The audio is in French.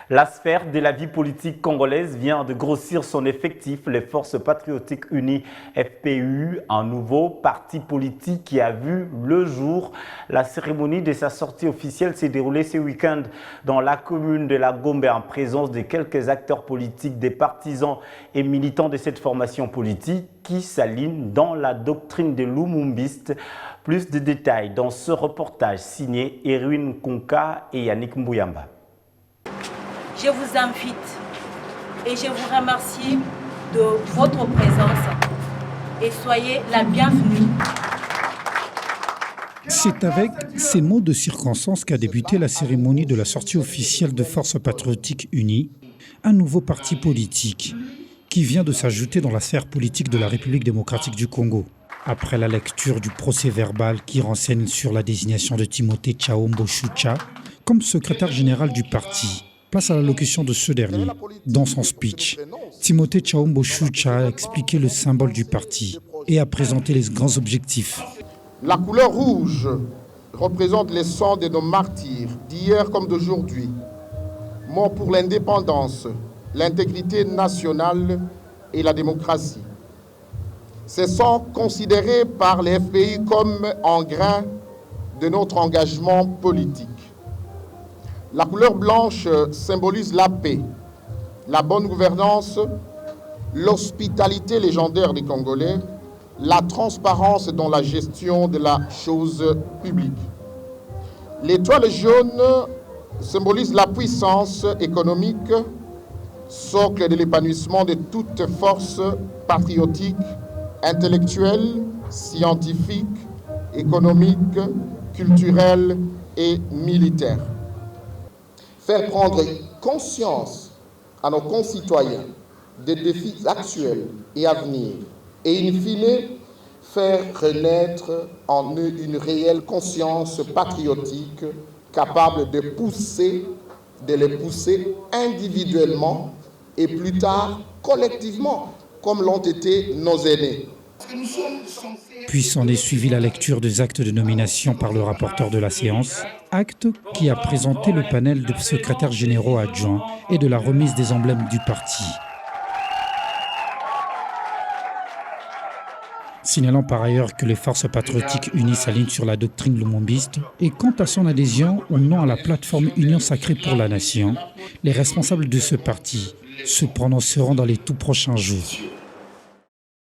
La sphère de la vie politique congolaise vient de grossir son effectif. Les Forces Patriotiques Unies, FPU, un nouveau parti politique qui a vu le jour. La cérémonie de sa sortie officielle s'est déroulée ce week-end dans la commune de la Gombe en présence de quelques acteurs politiques, des partisans et militants de cette formation politique qui s'alignent dans la doctrine de Lumumbiste. Plus de détails dans ce reportage signé Erwin Konka et Yannick Mbouyamba. Je vous invite et je vous remercie de votre présence et soyez la bienvenue. C'est avec ces mots de circonstance qu'a débuté la cérémonie de la sortie officielle de Forces Patriotiques Unies, un nouveau parti politique qui vient de s'ajouter dans la sphère politique de la République démocratique du Congo. Après la lecture du procès-verbal qui renseigne sur la désignation de Timothée Tshilombo Shucha comme secrétaire général du parti, place à l'allocution de ce dernier. Dans son speech, Timothée Tshilombo Shucha a expliqué le symbole du parti et a présenté les grands objectifs. La couleur rouge représente les sangs de nos martyrs d'hier comme d'aujourd'hui, morts pour l'indépendance, l'intégrité nationale et la démocratie. Ces sangs considérés par les FPI comme un grain de notre engagement politique. La couleur blanche symbolise la paix, la bonne gouvernance, l'hospitalité légendaire des Congolais, la transparence dans la gestion de la chose publique. L'étoile jaune symbolise la puissance économique, socle de l'épanouissement de toute force patriotique, intellectuelle, scientifique, économique, culturelle et militaire. Faire prendre conscience à nos concitoyens des défis actuels et à venir et, in fine, faire renaître en eux une réelle conscience patriotique capable de les pousser individuellement et plus tard collectivement, comme l'ont été nos aînés. Puis s'en est suivi la lecture des actes de nomination par le rapporteur de la séance, acte qui a présenté le panel de secrétaires généraux adjoints et de la remise des emblèmes du parti. Signalant par ailleurs que les Forces Patriotiques Unies s'alignent sur la doctrine lumumbiste et quant à son adhésion ou non à la plateforme Union Sacrée pour la Nation, les responsables de ce parti se prononceront dans les tout prochains jours.